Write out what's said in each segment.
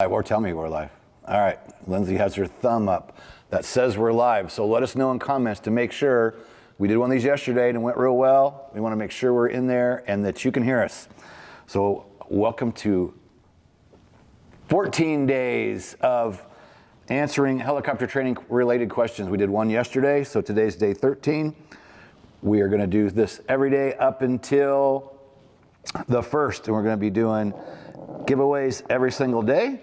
Or tell me we're live. All right, Lindsay has her thumb up that says we're live. So let us know in comments to make sure. We did one of these yesterday and it went real well. We want to make sure we're in there and that you can hear us. So welcome to 14 days of answering helicopter training related questions. We did one yesterday, so today's day 13. We are going to do this every day up until the 1st, and we're going to be doing giveaways every single day.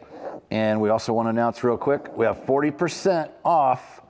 And we also want to announce real quick, we have 40% off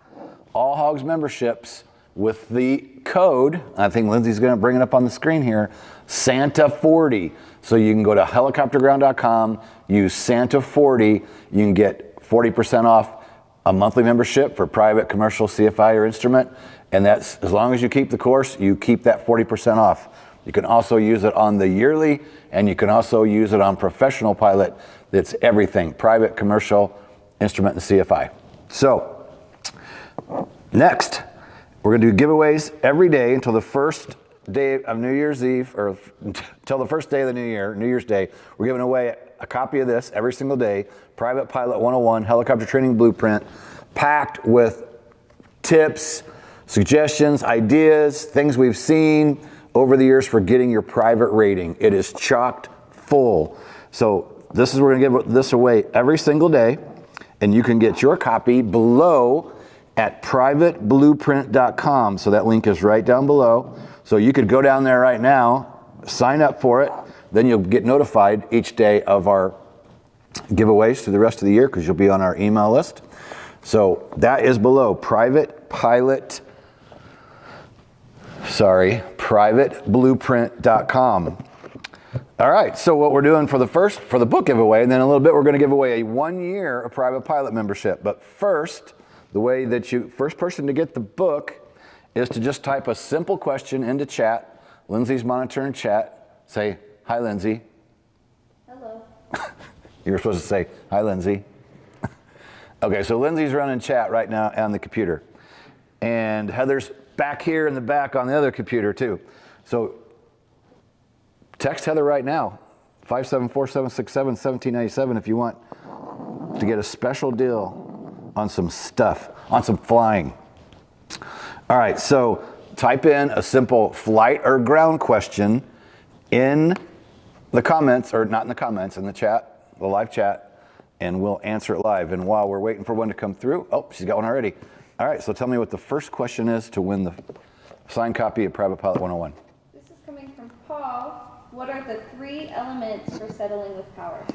all Hogs memberships with the code, I think Lindsay's going to bring it up on the screen here, Santa40. So you can go to helicopterground.com, use Santa40, you can get 40% off a monthly membership for private, commercial, CFI, or instrument. And that's, as long as you keep the course, you keep that 40% off. You can also use it on the yearly, and you can also use it on professional pilot. That's everything, private, commercial, instrument, and CFI. So, next, we're gonna do giveaways every day until the first day of New Year's Eve, or until the first day of the new year, New Year's Day. We're giving away a copy of this every single day, Private Pilot 101, Helicopter Training Blueprint, packed with tips, suggestions, ideas, things we've seen over the years for getting your private rating. It is chocked full. So we're gonna give this away every single day, and you can get your copy below at privateblueprint.com. So that link is right down below. So you could go down there right now, sign up for it, then you'll get notified each day of our giveaways through the rest of the year because you'll be on our email list. So that is below, privateblueprint.com. All right, so what we're doing for the book giveaway, and then a little bit we're going to give away a 1 year of private pilot membership. But first, the way that first person to get the book is to just type a simple question into chat. Lindsay's monitoring chat. Say, hi, Lindsay. Hello. You were supposed to say, hi, Lindsay. Okay, so Lindsay's running chat right now on the computer. And Heather's back here in the back on the other computer too. So text Heather right now, 574-767-1797 if you want to get a special deal on some stuff, on some flying. All right, so type in a simple flight or ground question in the comments, or not in the comments, in the chat, the live chat, and we'll answer it live. And while we're waiting for one to come through, oh, she's got one already. All right, so tell me what the first question is to win the signed copy of Private Pilot 101. This is coming from Paul. What are the 3 elements for settling with power?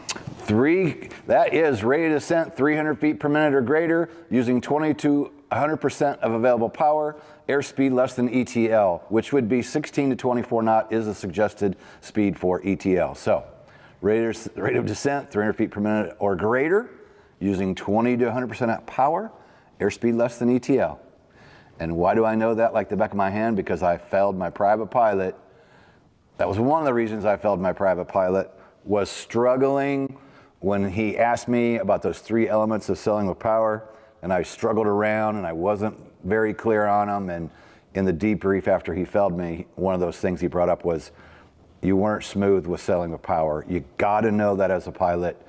3, that is rate of descent 300 feet per minute or greater, using 20 to 100% of available power, airspeed less than ETL, which would be 16 to 24 knot is the suggested speed for ETL. So, rate of descent 300 feet per minute or greater, using 20 to 100% power, airspeed less than ETL. And why do I know that like the back of my hand? Because I failed my private pilot. That was one of the reasons I failed my private pilot, was struggling when he asked me about those 3 elements of selling with power, and I struggled around and I wasn't very clear on them. And in the debrief after he failed me, one of those things he brought up was, you weren't smooth with selling with power. You gotta know that as a pilot.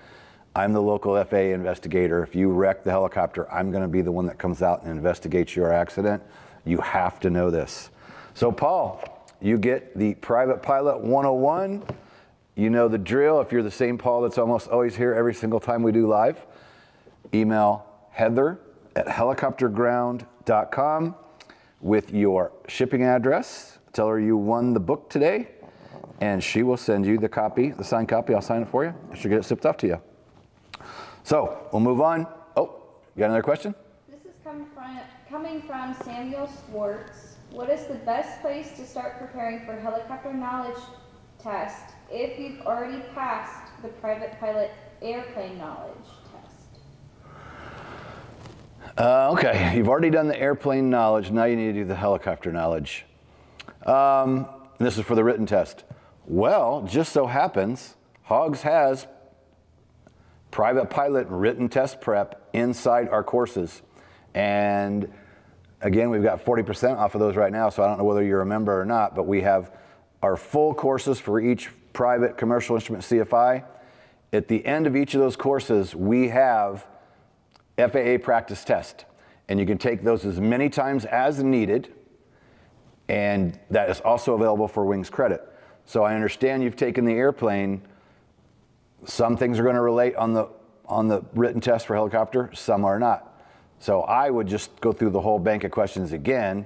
I'm the local FAA investigator. If you wreck the helicopter, I'm gonna be the one that comes out and investigates your accident. You have to know this. So Paul, you get the Private Pilot 101. You know the drill. If you're the same Paul that's almost always here every single time we do live, email Heather at helicopterground.com with your shipping address. Tell her you won the book today, and she will send you the copy, the signed copy. I'll sign it for you. She'll get it shipped off to you. So we'll move on. Oh, you got another question? This is coming from Samuel Swartz. What is the best place to start preparing for helicopter knowledge test if you've already passed the private pilot airplane knowledge test? Okay, you've already done the airplane knowledge. Now you need to do the helicopter knowledge. This is for the written test. Well, just so happens, Hogs has private pilot written test prep inside our courses. And again, we've got 40% off of those right now, so I don't know whether you're a member or not, but we have our full courses for each private commercial instrument CFI At the end of each of those courses, we have FAA practice test, and you can take those as many times as needed, and that is also available for wings credit. So I understand you've taken the airplane. Some things are going to relate on the written test for helicopter, some are not. So I would just go through the whole bank of questions again,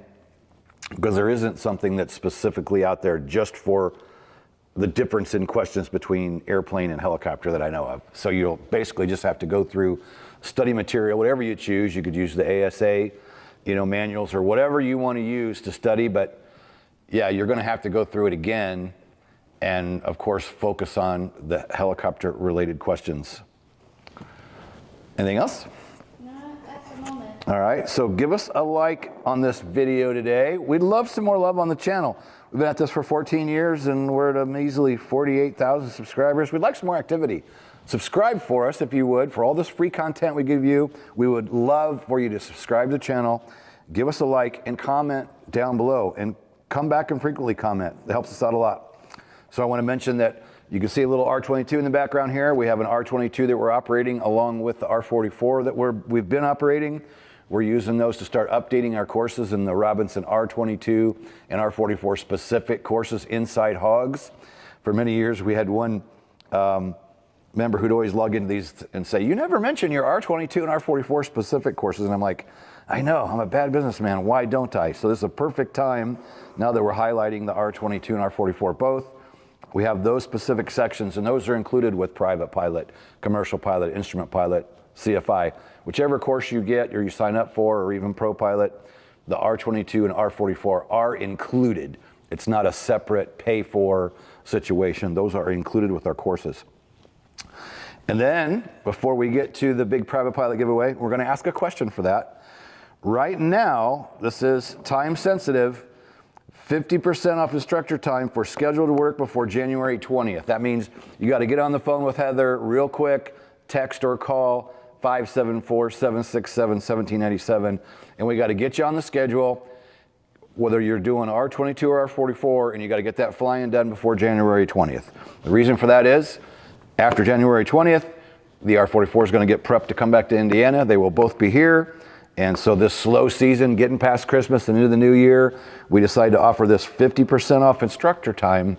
because there isn't something that's specifically out there just for the difference in questions between airplane and helicopter that I know of. So you'll basically just have to go through study material, whatever you choose. You could use the ASA, manuals or whatever you want to use to study, but yeah, you're going to have to go through it again and of course focus on the helicopter related questions. Anything else? No, at the moment. All right, so give us a like on this video today. We'd love some more love on the channel. We've been at this for 14 years and we're at a measly 48,000 subscribers. We'd like some more activity. Subscribe for us if you would, for all this free content we give you. We would love for you to subscribe to the channel, give us a like, and comment down below. And come back and frequently comment. It helps us out a lot. So I want to mention that you can see a little R22 in the background here. We have an R22 that we're operating along with the R44 that we've been operating. We're using those to start updating our courses in the Robinson R22 and R44 specific courses inside hogs. For many years, we had one member who'd always log into these and say, "You never mention your R22 and R44 specific courses." And I'm like, I know, I'm a bad businessman. Why don't I? So this is a perfect time now that we're highlighting the R22 and R44 both. We have those specific sections, and those are included with private pilot, commercial pilot, instrument pilot, CFI. Whichever course you get or you sign up for, or even pro pilot, the R22 and R44 are included. It's not a separate pay for situation. Those are included with our courses. And then, before we get to the big private pilot giveaway, we're going to ask a question for that. Right now, this is time sensitive, 50% off instructor time for scheduled work before January 20th. That means you got to get on the phone with Heather real quick, text or call 574-767-1797, and we got to get you on the schedule, whether you're doing R22 or R44, and you got to get that flying done before January 20th. The reason for that is, after January 20th, the R44 is going to get prepped to come back to Indiana. They will both be here. And so this slow season, getting past Christmas and into the new year, we decided to offer this 50% off instructor time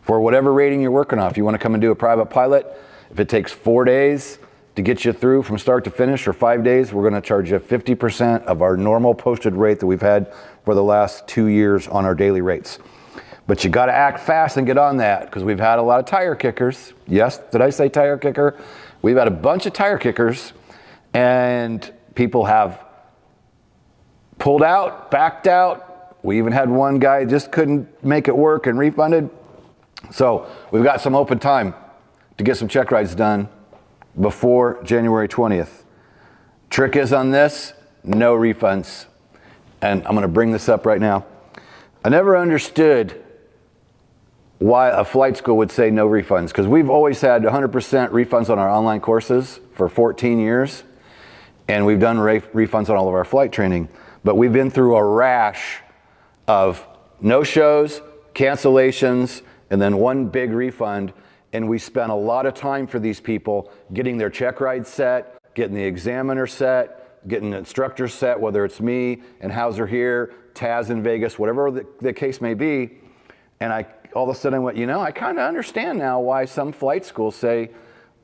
for whatever rating you're working on. If you want to come and do a private pilot, if it takes 4 days to get you through from start to finish, or 5 days, we're going to charge you 50% of our normal posted rate that we've had for the last 2 years on our daily rates. But you got to act fast and get on that, because we've had a lot of tire kickers. Yes, did I say tire kicker? We've had a bunch of tire kickers, and people have pulled out, backed out. We even had one guy just couldn't make it work and refunded. So we've got some open time to get some check rides done before January 20th. Trick is on this, no refunds. And I'm going to bring this up right now. I never understood why a flight school would say no refunds, because we've always had 100% refunds on our online courses for 14 years. And we've done refunds on all of our flight training, but we've been through a rash of no-shows, cancellations, and then one big refund. And we spent a lot of time for these people getting their check ride set, getting the examiner set, getting the instructor set, whether it's me and Hauser here, Taz in Vegas, whatever the case may be. And I all of a sudden went, I kind of understand now why some flight schools say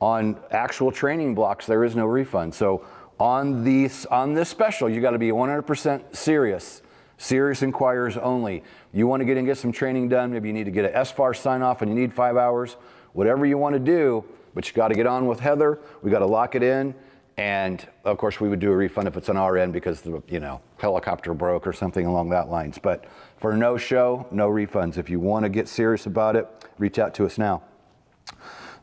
on actual training blocks there is no refund. So on this special, you got to be 100% serious. Serious inquirers only. You want to get and get some training done. Maybe you need to get an SFAR sign off and you need 5 hours. Whatever you want to do, but you got to get on with Heather. We got to lock it in. And of course, we would do a refund if it's on our end because the helicopter broke or something along that lines. But for no show, no refunds. If you want to get serious about it, reach out to us now.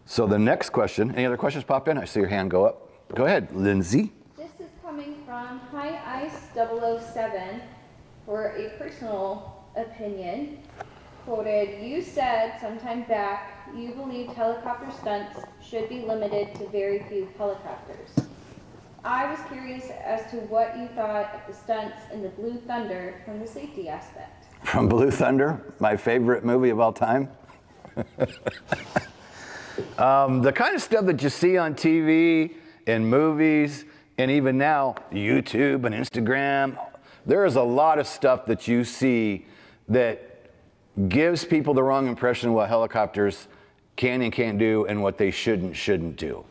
So the next question. Any other questions pop in? I see your hand go up. Go ahead, Lindsay. This is coming from High Ice 007 for a personal opinion. Quoted, "You said sometime back you believed helicopter stunts should be limited to very few helicopters. I was curious as to what you thought of the stunts in the Blue Thunder from the safety aspect." From Blue Thunder, my favorite movie of all time. The kind of stuff that you see on TV and movies and even now YouTube and Instagram, there is a lot of stuff that you see that gives people the wrong impression of what helicopters can and can't do and what they shouldn't do.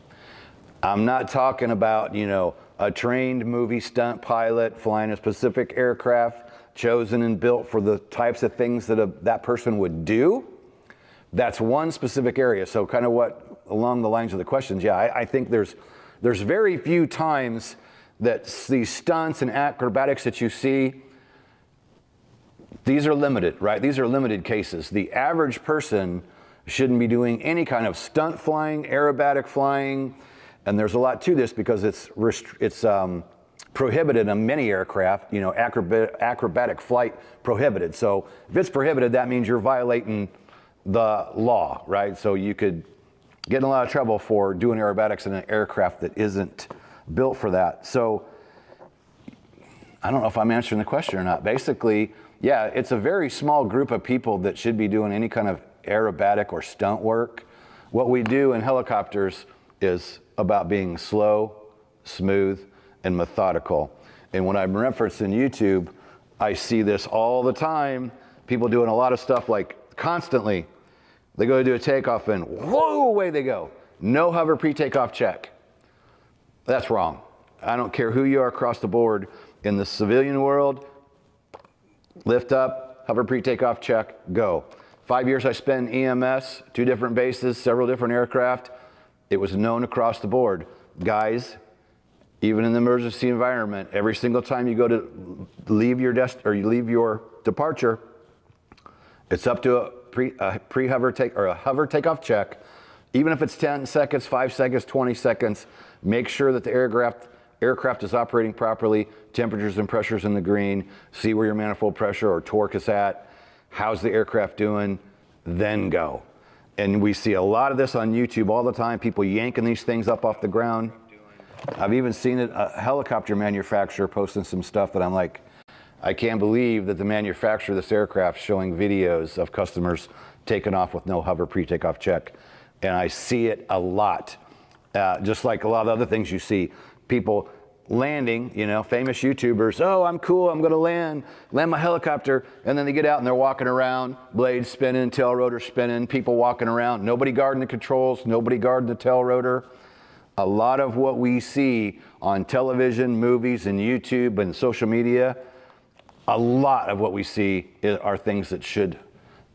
I'm not talking about, you know, a trained movie stunt pilot flying a specific aircraft chosen and built for the types of things that that person would do. That's one specific area. So kind of what, along the lines of the questions, yeah, I think there's very few times that these stunts and acrobatics that you see, these are limited, right? These are limited cases. The average person shouldn't be doing any kind of stunt flying, aerobatic flying, and there's a lot to this because it's prohibited on many aircraft, you know, acrobatic flight prohibited. So if it's prohibited, that means you're violating the law, right? So you could get in a lot of trouble for doing aerobatics in an aircraft that isn't built for that. So I don't know if I'm answering the question or not. Basically, yeah, it's a very small group of people that should be doing any kind of aerobatic or stunt work. What we do in helicopters is about being slow, smooth, and methodical. And when I'm referencing YouTube, I see this all the time. People doing a lot of stuff like constantly. They go to do a takeoff and whoa, away they go. No hover pre-takeoff check. That's wrong. I don't care who you are across the board. In the civilian world, lift up, hover pre-takeoff check, go. 5 years I spent in EMS, 2 different bases, several different aircraft. It was known across the board. Guys, even in the emergency environment, every single time you go to leave your desk or you leave your departure, it's up to a hover takeoff check. Even if it's 10 seconds, 5 seconds, 20 seconds, make sure that the aircraft is operating properly, temperatures and pressures in the green, see where your manifold pressure or torque is at, how's the aircraft doing, then go. And we see a lot of this on YouTube all the time, people yanking these things up off the ground. I've even seen a helicopter manufacturer posting some stuff that I'm like, I can't believe that the manufacturer of this aircraft showing videos of customers taking off with no hover pre-takeoff check. And I see it a lot. Just like a lot of other things you see, people landing, you know, famous YouTubers, oh, I'm cool, I'm gonna land my helicopter, and then they get out and they're walking around, blades spinning, tail rotor spinning, people walking around, nobody guarding the controls, nobody guarding the tail rotor. A lot of what we see on television, movies, and YouTube and social media, a lot of what we see are things that should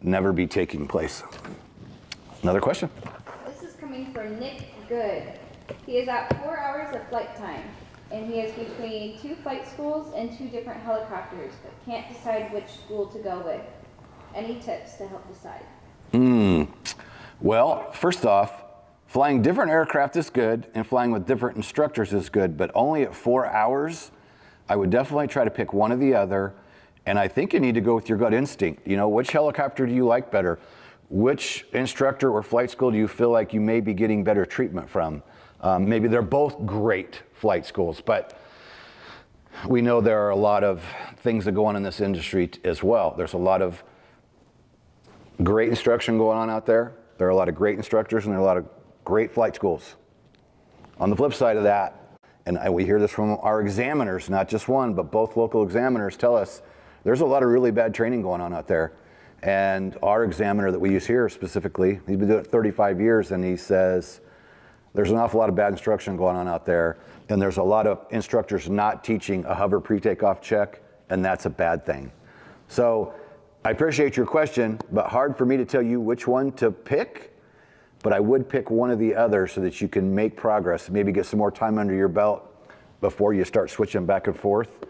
never be taking place. Another question? This is coming from Nick Good. He is at 4 hours of flight time, and he is between 2 flight schools and 2 different helicopters, but can't decide which school to go with. Any tips to help decide? Well, first off, flying different aircraft is good, and flying with different instructors is good, but only at 4 hours, I would definitely try to pick one or the other, and I think you need to go with your gut instinct. You know, which helicopter do you like better? Which instructor or flight school do you feel like you may be getting better treatment from? Maybe they're both great flight schools, but we know there are a lot of things that go on in this industry as well. There's a lot of great instruction going on out there. There are a lot of great instructors and there are a lot of great flight schools. On the flip side of that, and we hear this from our examiners, not just one, but both local examiners tell us there's a lot of really bad training going on out there. And our examiner that we use here specifically, he's been doing it 35 years, and he says there's an awful lot of bad instruction going on out there, and there's a lot of instructors not teaching a hover pre-takeoff check, and that's a bad thing. So I appreciate your question, but hard for me to tell you which one to pick, but I would pick one or the other so that you can make progress, maybe get some more time under your belt before you start switching back and forth.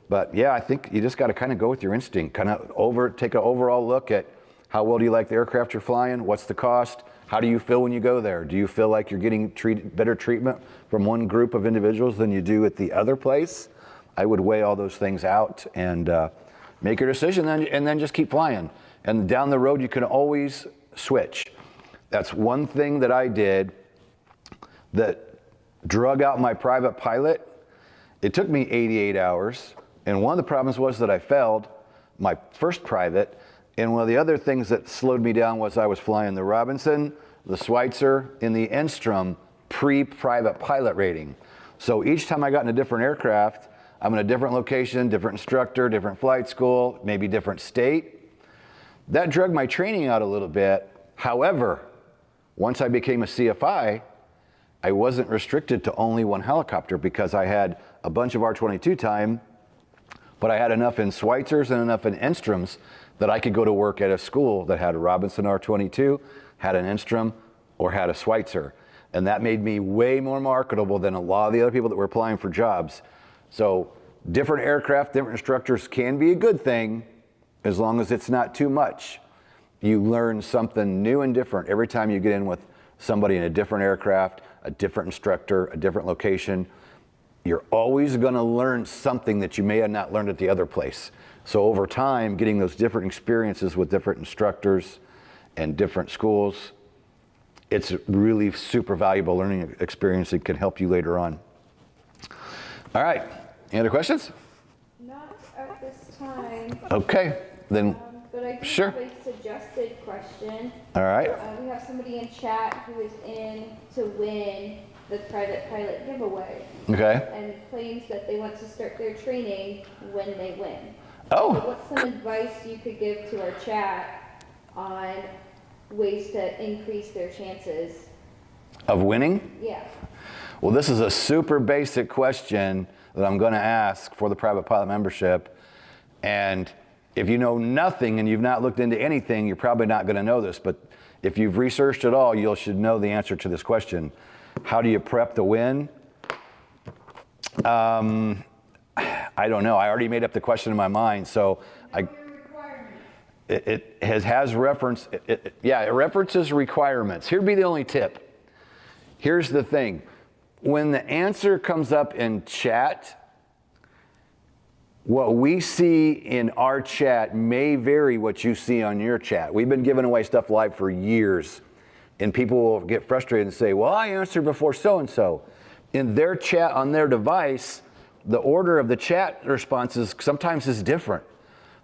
But yeah, I think you just got to kind of go with your instinct, kind of take an overall look at how well do you like the aircraft you're flying, what's the cost, how do you feel when you go there? Do you feel like you're getting better treatment from one group of individuals than you do at the other place? I would weigh all those things out and make your decision and then just keep flying. And down the road, you can always switch. That's one thing that I did that drug out my private pilot. It took me 88 hours. And one of the problems was that I failed my first private. And one of the other things that slowed me down was I was flying the Robinson the Schweitzer, and the Enstrom pre-private pilot rating. So each time I got in a different aircraft, I'm in a different location, different instructor, different flight school, maybe different state. That drug my training out a little bit. However, once I became a CFI, I wasn't restricted to only one helicopter because I had a bunch of R-22 time, but I had enough in Schweitzers and enough in Enstroms that I could go to work at a school that had a Robinson R-22, had an Enstrom, or had a Schweitzer. And that made me way more marketable than a lot of the other people that were applying for jobs. So different aircraft, different instructors can be a good thing as long as it's not too much. You learn something new and different every time you get in with somebody in a different aircraft, a different instructor, a different location. You're always going to learn something that you may have not learned at the other place. So over time, getting those different experiences with different instructors and different schools, it's really super valuable learning experience that can help you later on. All right, any other questions? Not at this time. Okay, then But I do sure. have a suggested question. All right. We have somebody in chat who is in to win the private pilot giveaway Okay. and claims that they want to start their training when they win. Oh. So what's some advice you could give to our chat on ways to increase their chances? Of winning? Yeah. Well, this is a super basic question that I'm going to ask for the private pilot membership. And if you know nothing and you've not looked into anything, you're probably not going to know this. But if you've researched at all, you should know the answer to this question. How do you prep to win? I don't know. I already made up the question in my mind. So it has reference. It references requirements. Here'd be the only tip. Here's the thing. When the answer comes up in chat, what we see in our chat may vary what you see on your chat. We've been giving away stuff live for years, and people will get frustrated and say, well, I answered before so-and-so. In their chat on their device, the order of the chat responses sometimes is different.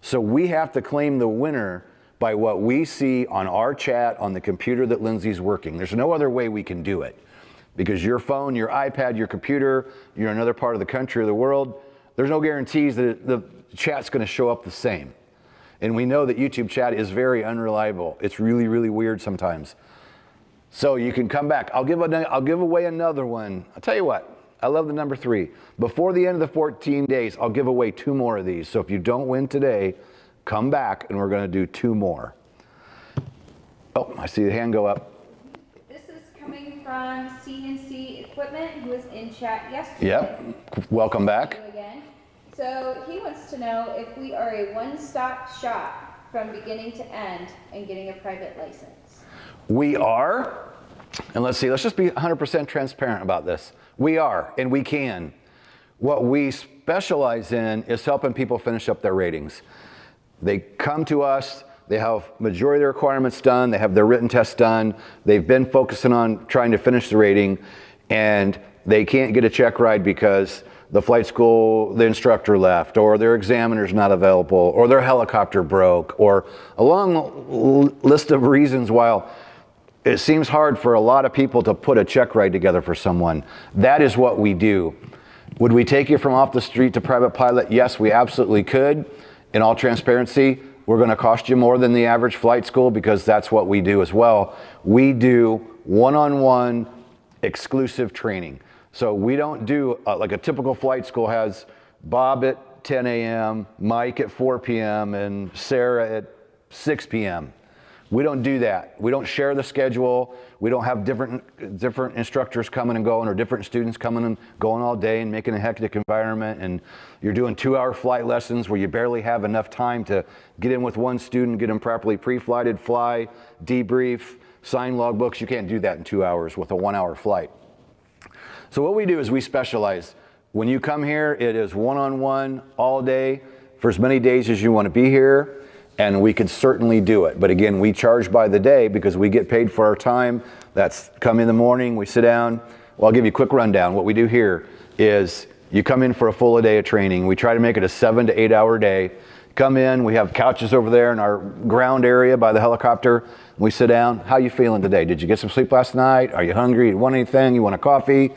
So we have to claim the winner by what we see on our chat on the computer that Lindsay's working. There's no other way we can do it. Because your phone, your iPad, your computer, you're in another part of the country or the world, there's no guarantees that the chat's going to show up the same. And we know that YouTube chat is very unreliable. It's really, really weird sometimes. So you can come back. I'll give away another one. I'll tell you what, I love the number 3. Before the end of the 14 days, I'll give away 2 more of these. So if you don't win today, come back and we're going to do 2 more. Oh, I see the hand go up. Coming from CNC Equipment, who was in chat yesterday. Yep, welcome back. Thank you again. So he wants to know if we are a one-stop shop from beginning to end in getting a private license. We are, and let's just be 100% transparent about this. We are, and we can. What we specialize in is helping people finish up their ratings. They come to us, they have majority of their requirements done, they have their written tests done, they've been focusing on trying to finish the rating, and they can't get a check ride because the flight school, the instructor left, or their examiner's not available, or their helicopter broke, or a long list of reasons why it seems hard for a lot of people to put a check ride together for someone. That is what we do. Would we take you from off the street to private pilot? Yes, we absolutely could. In all transparency, we're going to cost you more than the average flight school because that's what we do as well. We do one-on-one exclusive training. So we don't do, like a typical flight school has Bob at 10 a.m., Mike at 4 p.m., and Sarah at 6 p.m. We don't do that. We don't share the schedule. We don't have different instructors coming and going or different students coming and going all day and making a hectic environment. And you're doing 2-hour flight lessons where you barely have enough time to get in with one student, get them properly pre-flighted, fly, debrief, sign logbooks. You can't do that in 2 hours with a 1-hour flight. So what we do is we specialize. When you come here, it is one-on-one all day for as many days as you want to be here. And we could certainly do it. But again, we charge by the day because we get paid for our time. That's come in the morning, we sit down. Well, I'll give you a quick rundown. What we do here is you come in for a full day of training. We try to make it a 7 to 8 hour day. come in, we have couches over there in our ground area by the helicopter. We sit down. How you feeling today? Did you get some sleep last night? Are you hungry? You want anything? You want a coffee?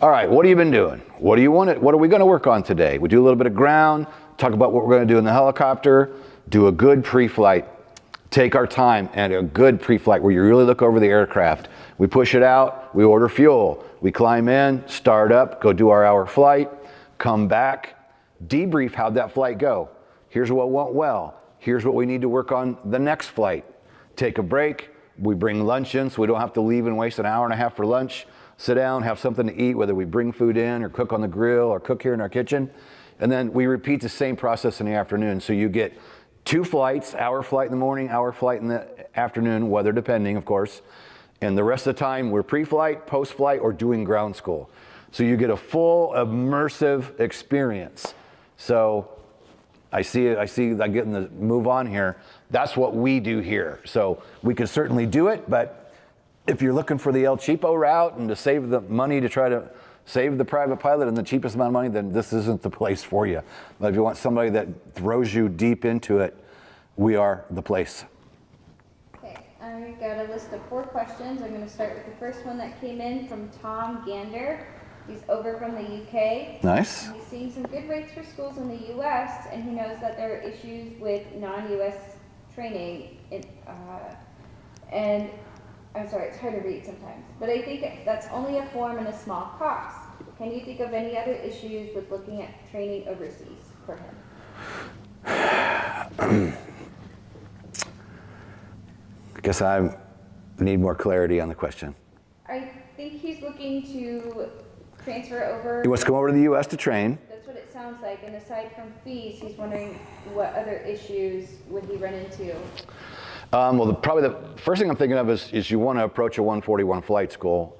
All right, what have you been doing? What do you want? What are we going to work on today? We do a little bit of ground, talk about what we're going to do in the helicopter, do a good pre-flight, take our time and a good pre-flight where you really look over the aircraft. We push it out, we order fuel, we climb in, start up, go do our hour flight, come back, debrief how'd that flight go. Here's what went well. Here's what we need to work on the next flight. Take a break, we bring lunch in so we don't have to leave and waste an hour and a half for lunch. Sit down, have something to eat, whether we bring food in or cook on the grill or cook here in our kitchen. And then we repeat the same process in the afternoon. So you get 2 flights, hour flight in the morning, hour flight in the afternoon, weather depending, of course. And the rest of the time, we're pre-flight, post-flight, or doing ground school. So you get a full immersive experience. So I see I'm getting the move on here. That's what we do here. So we can certainly do it, but if you're looking for the El Cheapo route and to save the money to try to save the private pilot and the cheapest amount of money, then this isn't the place for you. But if you want somebody that throws you deep into it, we are the place. Okay, I've got a list of 4 questions. I'm going to start with the first one that came in from Tom Gander. He's over from the UK. Nice. He's seeing some good rates for schools in the US, and he knows that there are issues with non-US training. And I'm sorry, it's hard to read sometimes, but I think that's only a form and a small cost. Can you think of any other issues with looking at training overseas for him? I guess I need more clarity on the question. I think he's looking to transfer over. He wants to come over to the U.S. to train. That's what it sounds like. And aside from fees, he's wondering what other issues would he run into? Well, probably the first thing I'm thinking of is you want to approach a 141 flight school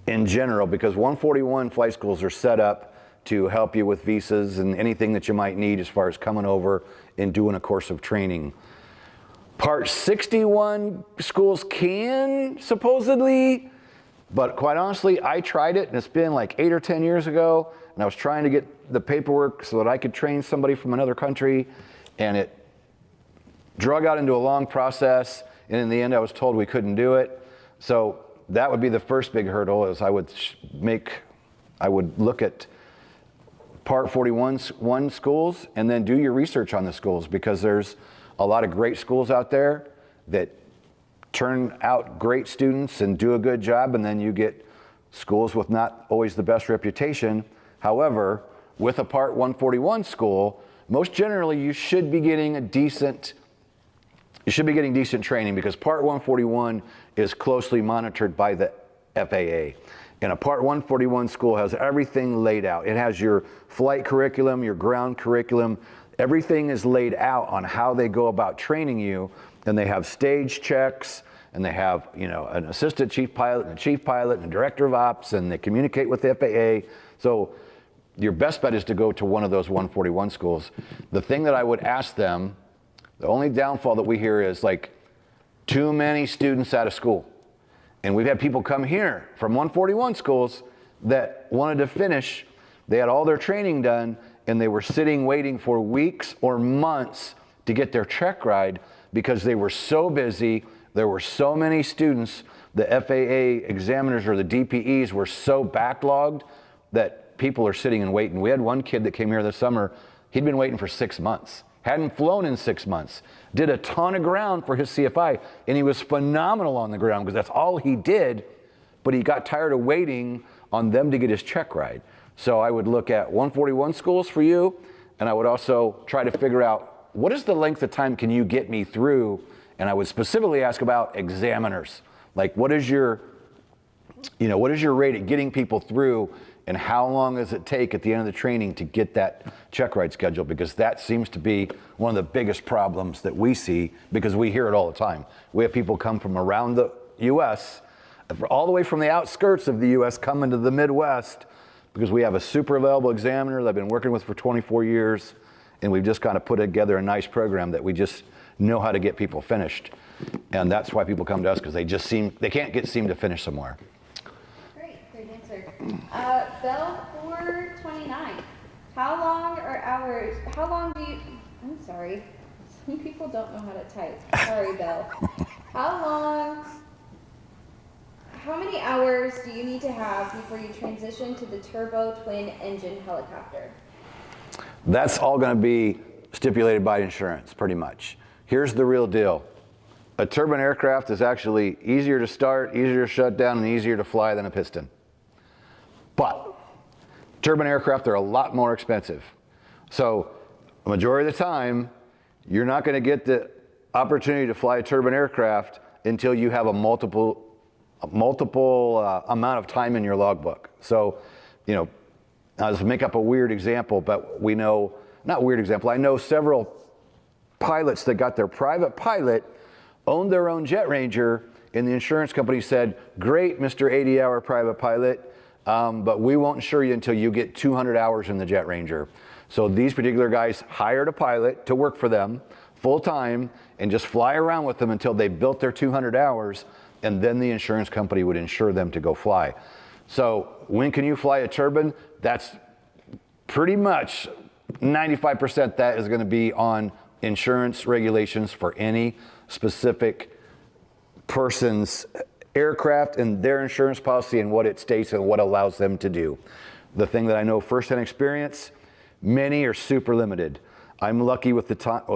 in general, because 141 flight schools are set up to help you with visas and anything that you might need as far as coming over and doing a course of training. Part 61 schools can, supposedly, but quite honestly, I tried it, and it's been like 8 or 10 years ago, and I was trying to get the paperwork so that I could train somebody from another country, and it drug out into a long process, and in the end I was told we couldn't do it. So that would be the first big hurdle, is I would look at Part 41 schools and then do your research on the schools, because there's a lot of great schools out there that turn out great students and do a good job, and then you get schools with not always the best reputation. However, with a Part 141 school, most generally you should be getting decent training, because Part 141 is closely monitored by the FAA. And a Part 141 school has everything laid out. It has your flight curriculum, your ground curriculum. Everything is laid out on how they go about training you. And they have stage checks, and they have, an assistant chief pilot and a chief pilot and a director of ops, and they communicate with the FAA. So your best bet is to go to one of those 141 schools. The thing that I would ask them, the only downfall that we hear is like too many students out of school. And we've had people come here from 141 schools that wanted to finish. They had all their training done, and they were sitting waiting for weeks or months to get their check ride because they were so busy. There were so many students. The FAA examiners, or the DPEs, were so backlogged that people are sitting and waiting. We had one kid that came here this summer. He'd been waiting for 6 months. Hadn't flown in 6 months, did a ton of ground for his CFI, and he was phenomenal on the ground because that's all he did, but he got tired of waiting on them to get his check ride. So I would look at 141 schools for you, and I would also try to figure out, what is the length of time can you get me through? And I would specifically ask about examiners. Like, what is your rate at getting people through, and how long does it take at the end of the training to get that check ride schedule? Because that seems to be one of the biggest problems that we see, because we hear it all the time. We have people come from around the U.S., all the way from the outskirts of the U.S., coming to the Midwest, because we have a super available examiner that I've been working with for 24 years, and we've just kind of put together a nice program that we just know how to get people finished. And that's why people come to us, because they can't seem to finish somewhere. Great answer. Bell 429. How long do you, I'm sorry, some people don't know how to type. Sorry, Belle. How many hours do you need to have before you transition to the turbo twin engine helicopter? That's all going to be stipulated by insurance, pretty much. Here's the real deal. A turbine aircraft is actually easier to start, easier to shut down, and easier to fly than a piston. But turbine aircraft are a lot more expensive. So a majority of the time, you're not going to get the opportunity to fly a turbine aircraft until you have a multiple amount of time in your logbook. So, I'll just make up a weird example, but we know, not weird example, I know several pilots that got their private pilot, owned their own Jet Ranger, and the insurance company said, great, Mr. 80-hour private pilot, but we won't insure you until you get 200 hours in the Jet Ranger. So these particular guys hired a pilot to work for them full time and just fly around with them until they built their 200 hours, and then the insurance company would insure them to go fly. So when can you fly a turbine? That's pretty much 95% that is going to be on insurance regulations for any specific person's aircraft and their insurance policy and what it states and what allows them to do. The thing that I know firsthand experience, many are super limited. I'm lucky with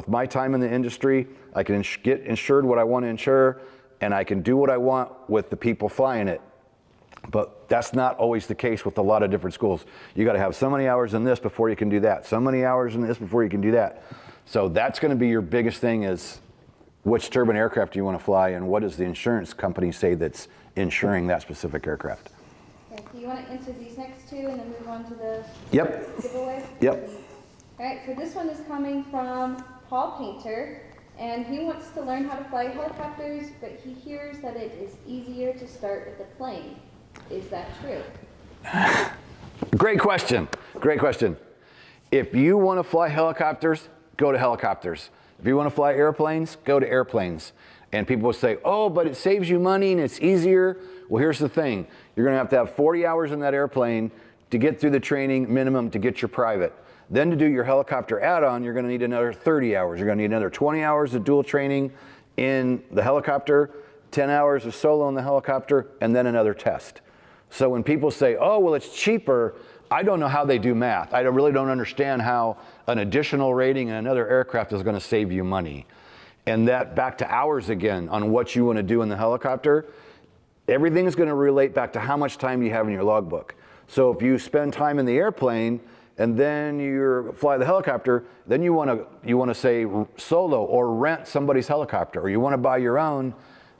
my time in the industry. I can get insured what I want to insure, and I can do what I want with the people flying it. But that's not always the case with a lot of different schools. You got to have so many hours in this before you can do that. So many hours in this before you can do that. So that's going to be your biggest thing, is which turbine aircraft do you want to fly, and what does the insurance company say that's insuring that specific aircraft? Okay, do you want to answer these next two and then move on to the giveaway? Yep. All right, so this one is coming from Paul Painter, and he wants to learn how to fly helicopters, but he hears that it is easier to start with a plane. Is that true? Great question. Great question. If you want to fly helicopters, go to helicopters. If you want to fly airplanes, go to airplanes. And people will say, oh, but it saves you money and it's easier. Well, here's the thing. You're going to have 40 hours in that airplane to get through the training minimum to get your private. Then to do your helicopter add-on, you're going to need another 30 hours. You're going to need another 20 hours of dual training in the helicopter, 10 hours of solo in the helicopter, and then another test. So when people say, oh, well, it's cheaper, I don't know how they do math. I really don't understand how an additional rating in another aircraft is going to save you money. And that, back to hours again, on what you want to do in the helicopter, everything is going to relate back to how much time you have in your logbook. So if you spend time in the airplane and then you fly the helicopter, then you want to say solo or rent somebody's helicopter, or you want to buy your own,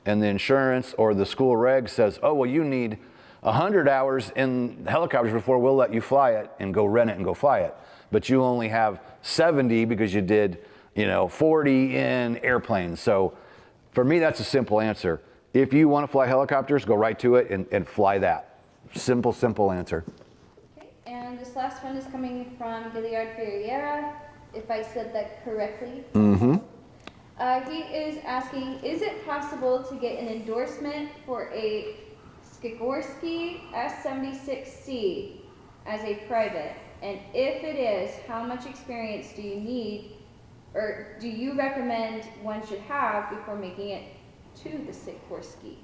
and the insurance or the school reg says, oh, well, you need 100 hours in helicopters before we'll let you fly it, and go rent it and go fly it. But you only have 70 because you did, 40 in airplanes. So for me, that's a simple answer. If you want to fly helicopters, go right to it and fly that. Simple answer. Okay, and this last one is coming from Gilead Ferreira, if I said that correctly. Mm-hmm. He is asking, is it possible to get an endorsement for a Sikorsky S76C as a private? And if it is, how much experience do you need, or do you recommend one should have before making it to the Sikorsky?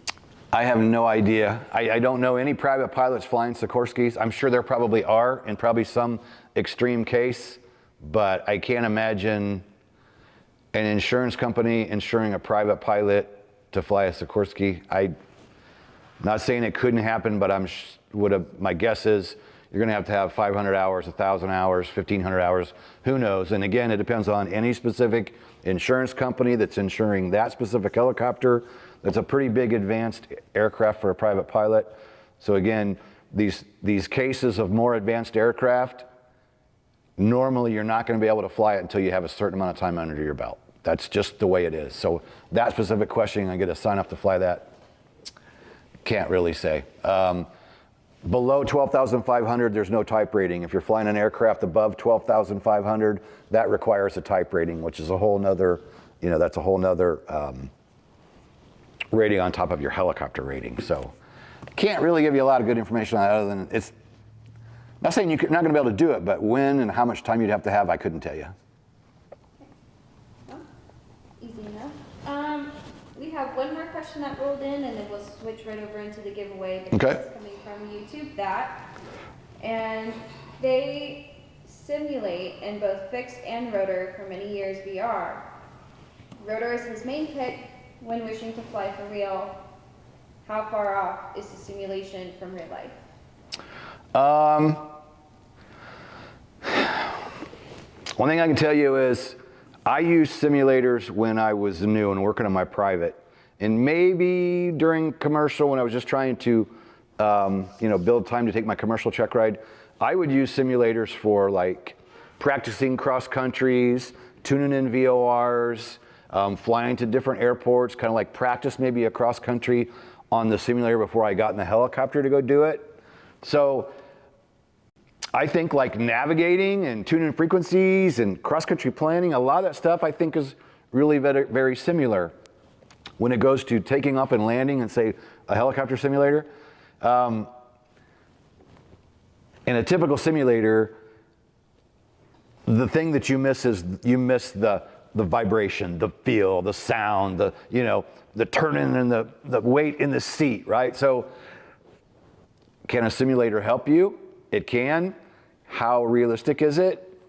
I have no idea. I don't know any private pilots flying Sikorskys. I'm sure there probably are, in probably some extreme case, but I can't imagine an insurance company insuring a private pilot to fly a Sikorsky. I'm not saying it couldn't happen, but my guess is you're going to have 500 hours, 1,000 hours, 1,500 hours, who knows? And again, it depends on any specific insurance company that's insuring that specific helicopter. That's a pretty big advanced aircraft for a private pilot. So again, these cases of more advanced aircraft, normally you're not going to be able to fly it until you have a certain amount of time under your belt. That's just the way it is. So that specific question, I get to sign up to fly that, can't really say. Below 12,500, there's no type rating. If you're flying an aircraft above 12,500, that requires a type rating, which is a whole nother, that's a whole nother rating on top of your helicopter rating. So can't really give you a lot of good information on that, other than Not saying you're not going to be able to do it, but when and how much time you'd have to have, I couldn't tell you. Well, easy enough. We have one more question that rolled in, and then we'll switch right over into the giveaway. Okay. It's coming from YouTube, and they simulate in both fixed and rotor for many years VR. Rotor is his main pick when wishing to fly for real. How far off is the simulation from real life? One thing I can tell you is I used simulators when I was new and working on my private, and maybe during commercial when I was just trying to build time to take my commercial check ride. I would use simulators for like practicing cross countries, tuning in VORs, flying to different airports, kind of like practice maybe a cross country on the simulator before I got in the helicopter to go do it. So I think like navigating and tuning frequencies and cross-country planning, a lot of that stuff I think is really very, very similar. When it goes to taking off and landing and say a helicopter simulator, in a typical simulator, the thing that you miss is you miss the vibration, the feel, the sound, the turning and the weight in the seat, right? So can a simulator help you? It can. How realistic is it?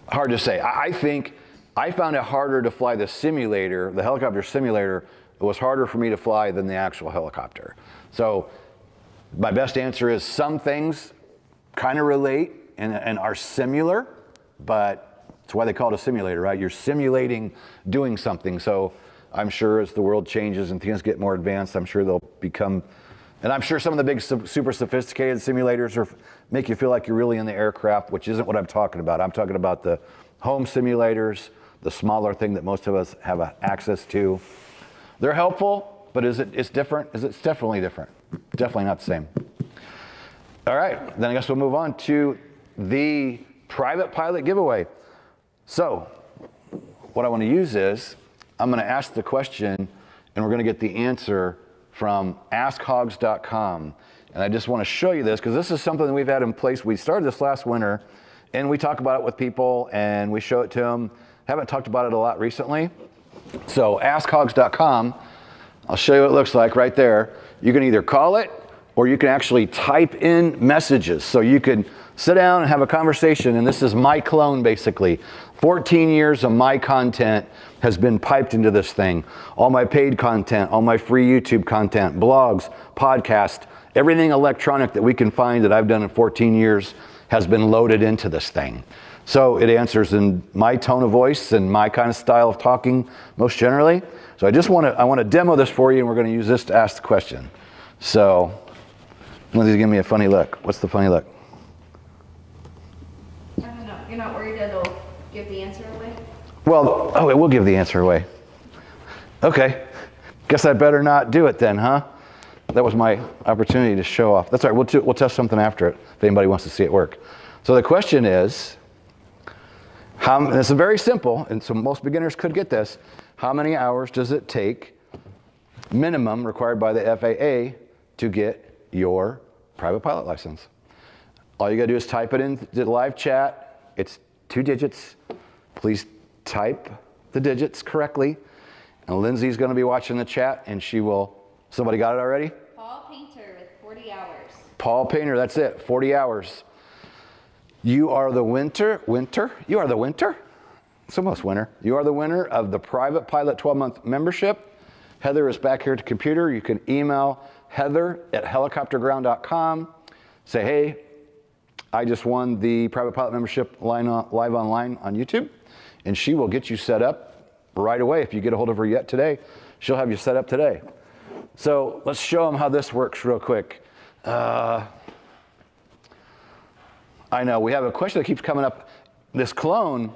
Hard to say. I think I found it harder to fly the simulator, the helicopter simulator. It was harder for me to fly than the actual helicopter. So my best answer is some things kind of relate and are similar, but that's why they call it a simulator, right? You're simulating doing something. So I'm sure as the world changes and things get more advanced, I'm sure they'll become, and I'm sure some of the big super sophisticated simulators make you feel like you're really in the aircraft, which isn't what I'm talking about. I'm talking about the home simulators, the smaller thing that most of us have access to. They're helpful, but it's different? It's definitely different. Definitely not the same. All right, then I guess we'll move on to the private pilot giveaway. So what I want to use is I'm going to ask the question and we're going to get the answer from askhogs.com. And I just want to show you this because this is something that we've had in place. We started this last winter and we talk about it with people and we show it to them. Haven't talked about it a lot recently. So askhogs.com, I'll show you what it looks like right there. You can either call it or you can actually type in messages. So you can sit down and have a conversation, and this is my clone basically. 14 years of my content has been piped into this thing. All my paid content, all my free YouTube content, blogs, podcasts, everything electronic that we can find that I've done in 14 years has been loaded into this thing. So it answers in my tone of voice and my kind of style of talking most generally. So I want to demo this for you, and we're going to use this to ask the question. So Lindsay's giving me a funny look. What's the funny look? I don't know. You're not worried it'll give the answer away? Well, it will give the answer away. Okay. Guess I better not do it then, huh? That was my opportunity to show off. That's all right. We'll test something after it if anybody wants to see it work. So the question is, this is very simple, and so most beginners could get this. How many hours does it take, minimum required by the FAA, to get your private pilot license? All you gotta do is type it in the live chat. It's 2 digits. Please type the digits correctly. And Lindsay's gonna be watching the chat and somebody got it already? Paul Painter with 40 hours. Paul Painter, that's it, 40 hours. You are the winner? It's almost winter. You are the winner of the private pilot 12-month membership. Heather is back here at the computer. You can email heather@helicopterground.com. Say, hey, I just won the private pilot membership live online on YouTube. And she will get you set up right away. If you get a hold of her yet today, she'll have you set up today. So let's show them how this works real quick. I know we have a question that keeps coming up. This clone,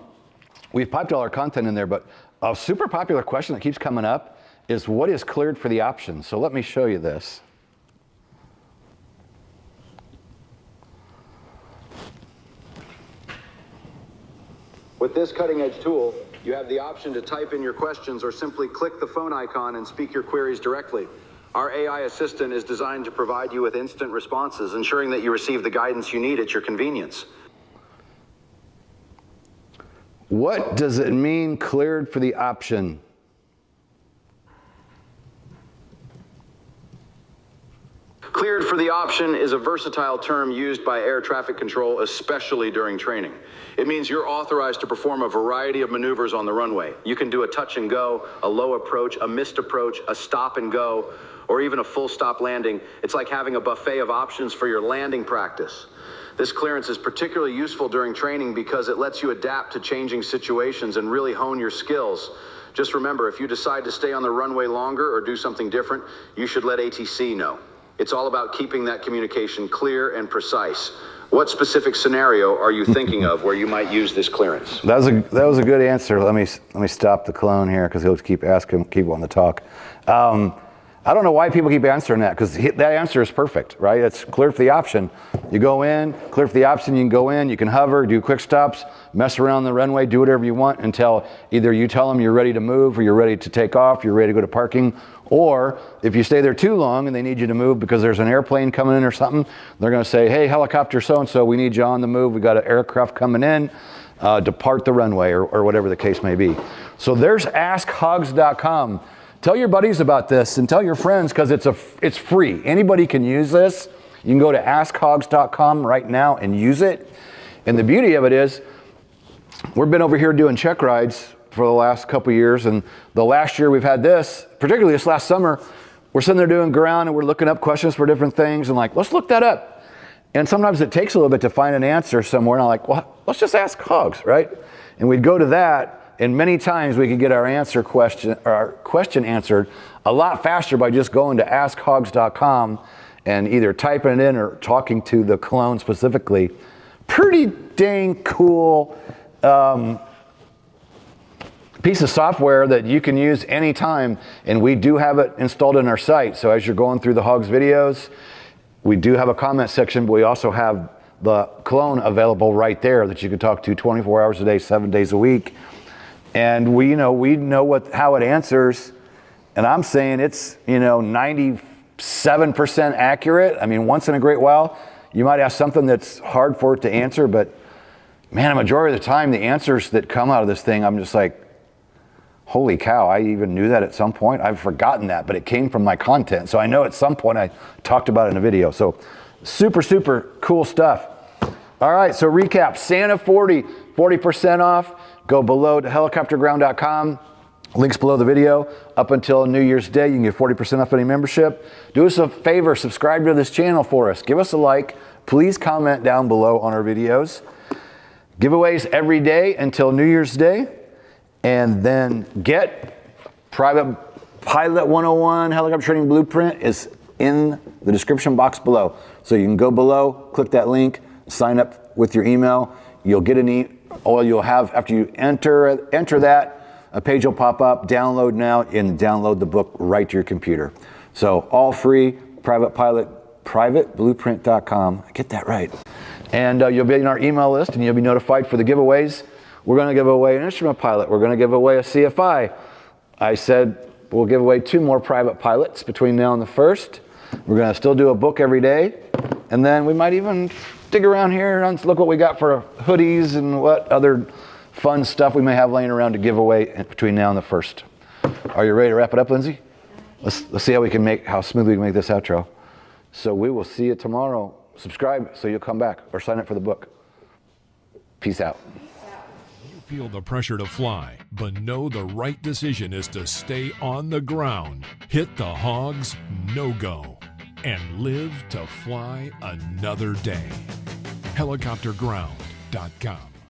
we've piped all our content in there, but a super popular question that keeps coming up is what is cleared for the options? So let me show you this. With this cutting edge tool, you have the option to type in your questions or simply click the phone icon and speak your queries directly. Our AI assistant is designed to provide you with instant responses, ensuring that you receive the guidance you need at your convenience. What does it mean, cleared for the option? Cleared for the option is a versatile term used by air traffic control, especially during training. It means you're authorized to perform a variety of maneuvers on the runway. You can do a touch and go, a low approach, a missed approach, a stop and go, or even a full stop landing. It's like having a buffet of options for your landing practice. This clearance is particularly useful during training because it lets you adapt to changing situations and really hone your skills. Just remember, if you decide to stay on the runway longer or do something different, you should let ATC know. It's all about keeping that communication clear and precise. What specific scenario are you thinking of where you might use this clearance? That was a good answer. Let me stop the clone here because he'll keep asking, keep wanting to talk. I don't know why people keep answering that, because that answer is perfect, right? It's clear for the option. You go in, clear for the option, you can go in, you can hover, do quick stops, mess around the runway, do whatever you want until either you tell them you're ready to move, or you're ready to take off, you're ready to go to parking, or if you stay there too long and they need you to move because there's an airplane coming in or something, they're gonna say, hey, helicopter so-and-so, we need you on the move, we got an aircraft coming in, depart the runway, or whatever the case may be. So there's askhogs.com. Tell your buddies about this and tell your friends, because it's free. Anybody can use this. You can go to askhogs.com right now and use it. And the beauty of it is, we've been over here doing check rides for the last couple years, and the last year we've had this, particularly this last summer, we're sitting there doing ground and we're looking up questions for different things and like, let's look that up. And sometimes it takes a little bit to find an answer somewhere, and I'm like, well, let's just ask Hogs, right? And we'd go to that. And many times we could get our question answered a lot faster by just going to askhogs.com and either typing it in or talking to the clone specifically. Pretty dang cool piece of software that you can use anytime, and we do have it installed in our site. So as you're going through the Hogs videos, we do have a comment section, but we also have the clone available right there that you can talk to 24 hours a day, 7 days a week. And we know how it answers, and I'm saying it's 97% accurate. I mean, once in a great while, you might ask something that's hard for it to answer, but man, a majority of the time, the answers that come out of this thing, I'm just like, holy cow, I even knew that at some point. I've forgotten that, but it came from my content. So I know at some point I talked about it in a video. So super, super cool stuff. All right, so recap, Santa 40% off. Go below to helicopterground.com. Links below the video. Up until New Year's Day, you can get 40% off any membership. Do us a favor, subscribe to this channel for us. Give us a like. Please comment down below on our videos. Giveaways every day until New Year's Day. And then get Private Pilot 101 Helicopter Training Blueprint is in the description box below. So you can go below, click that link, sign up with your email. You'll get all you'll have after you enter that, a page will pop up, download now, and download the book right to your computer. So all free, Private Pilot, privateblueprint.com. Get that right. And you'll be in our email list, and you'll be notified for the giveaways. We're going to give away an instrument pilot. We're going to give away a CFI. I said we'll give away 2 more private pilots between now and the 1st. We're going to still do a book every day. And then we might even dig around here and look what we got for hoodies and what other fun stuff we may have laying around to give away between now and the 1st. Are you ready to wrap it up, Lindsay? Let's see how smoothly we can make this outro. So we will see you tomorrow. Subscribe so you'll come back, or sign up for the book. Peace out. You feel the pressure to fly, but know the right decision is to stay on the ground. Hit the Hogs no-go and live to fly another day. Helicopterground.com